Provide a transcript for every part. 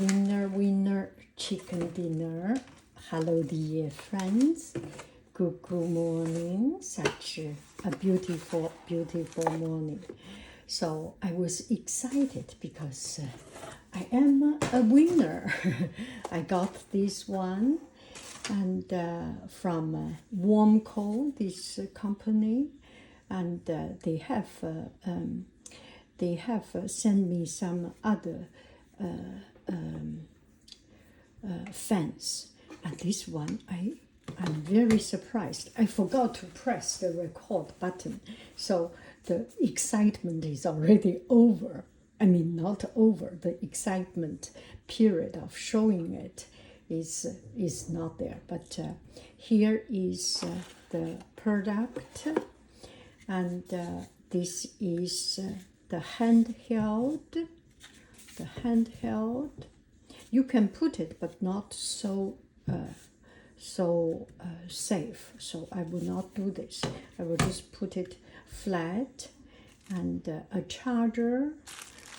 Winner, winner, chicken dinner. Hello, dear friends. Good morning. Such a beautiful, beautiful morning. So I was excited because I am a winner. I got this one, and from Warmco, this company, and they have sent me some other fans, and this one I'm very surprised. I forgot to press the record button, so the excitement is already over. I mean, not over. The excitement period of showing it is not there. But here is the product, and this is the handheld. The handheld. You can put it, but not so safe. So I will not do this. I will just put it flat, and a charger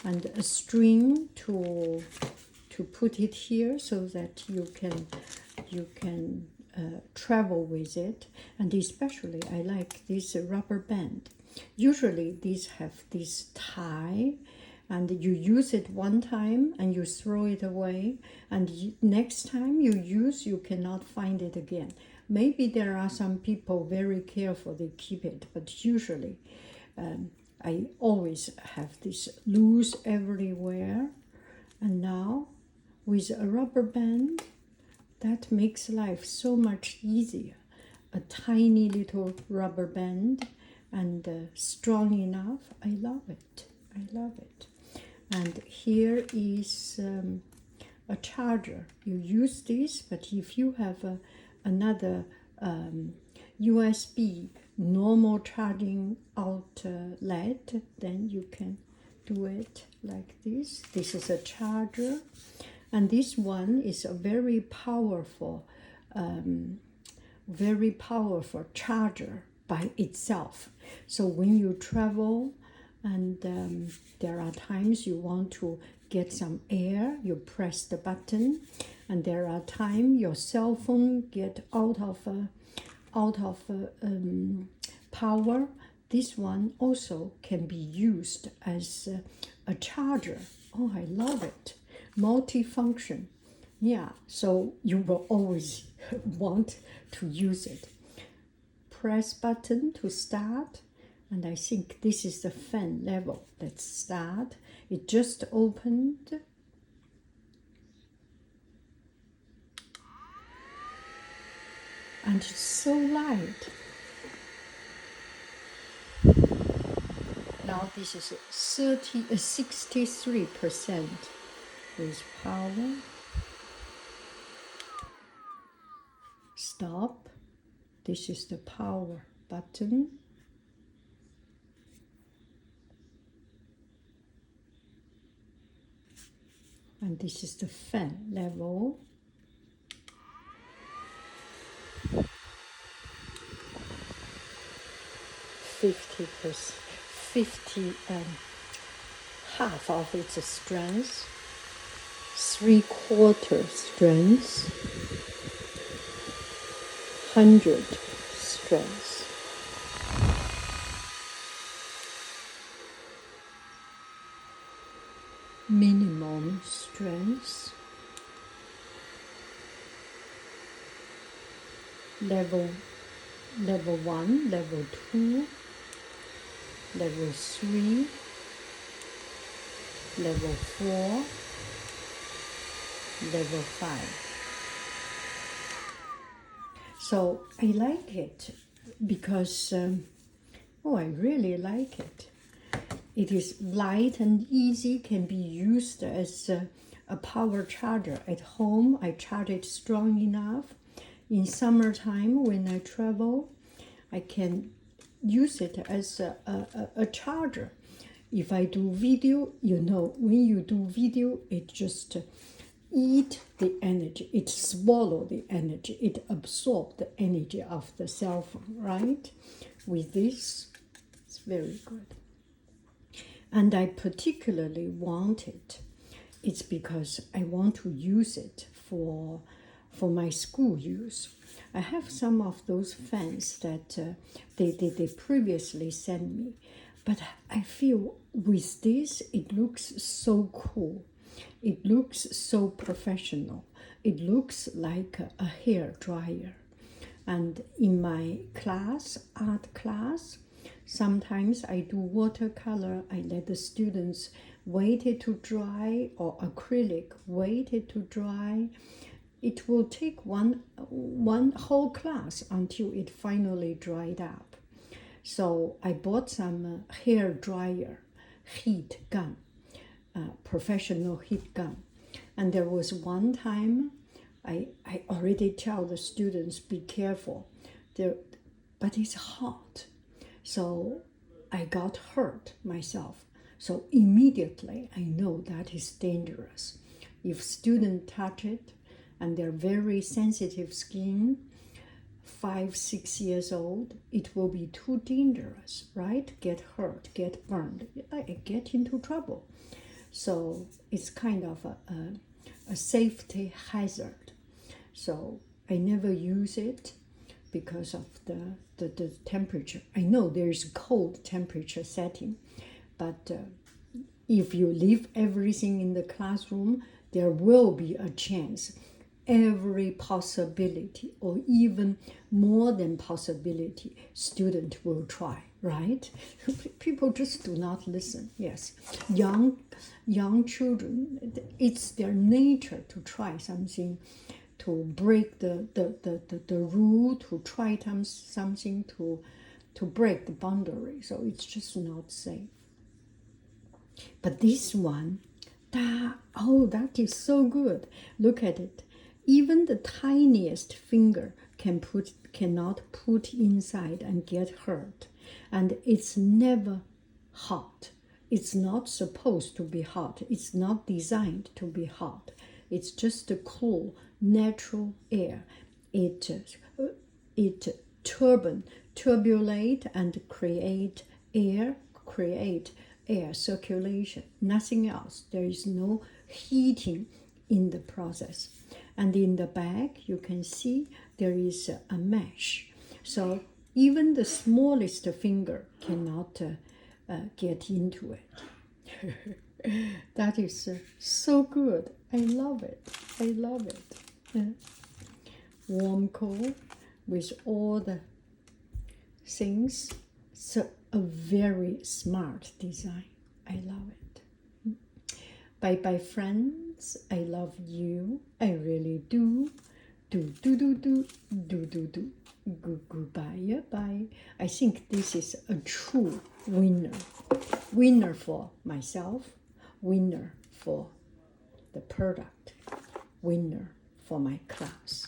and a string to put it here so that you can travel with it. And especially I like this rubber band. Usually these have this tie, and you use it one time and you throw it away, and next time you use, you cannot find it again. Maybe there are some people very careful, they keep it, but usually I always have this loose everywhere. And now with a rubber band, that makes life so much easier. A tiny little rubber band, and strong enough. I love it. I love it. And here is a charger. You use this, but if you have another USB normal charging outlet, then you can do it like this. This is a charger, and this one is a very powerful charger by itself. So when you travel, and there are times you want to get some air, you press the button, and there are times your cell phone get out of power. This one also can be used as a charger. Oh, I love it. Multifunction. Yeah, so you will always want to use it. Press button to start. And I think this is the fan level. Let's start. It just opened. And it's so light. Now this is 63% with power. Stop. This is the power button. And this is the fan level. Half of its strength, 3/4 strength, 100 strength. Minimum strength. Level 1, level 2, level 3, level 4, level 5. So I like it because, I really like it. It is light and easy, can be used as a power charger. At home, I charge it strong enough. In summertime, when I travel, I can use it as a charger. If I do video, when you do video, it just eat the energy, it swallow the energy, it absorb the energy of the cell phone, right? With this, it's very good. And I particularly wanted it's because I want to use it for my school use. I have some of those fans that they previously sent me, but I feel with this it looks so cool. It looks so professional. It looks like a hair dryer. And in my class, art class, sometimes I do watercolor. I let the students wait it to dry, or acrylic wait it to dry. It will take one whole class until it finally dried up. So I bought some hair dryer, heat gun, professional heat gun. And there was one time I already tell the students, be careful, but it's hot. So I got hurt myself. So immediately I know that is dangerous. If students touch it and they're very sensitive skin, 5, 6 years old, it will be too dangerous, right? Get hurt, get burned, I get into trouble. So it's kind of a safety hazard. So I never use it because of the temperature. I know there's cold temperature setting, but if you leave everything in the classroom, there will be a chance, every possibility, or even more than possibility, student will try, right? People just do not listen. Yes, young children, it's their nature to try something, to break the rule, to try something to break the boundary. So it's just not safe. But this one, that is so good. Look at it. Even the tiniest finger cannot put inside and get hurt. And it's never hot. It's not supposed to be hot. It's not designed to be hot. It's just a cool, natural air. It turbulate and create air circulation. Nothing else. There is no heating in the process. And in the back, you can see there is a mesh. So even the smallest finger cannot get into it. That is so good. I love it. I love it. Warmco with all the things. So a very smart design. I love it. Bye bye, friends. I love you. I really do. Do. Goodbye. Bye. I think this is a true winner. Winner for myself. Winner for the product. Winner for my class.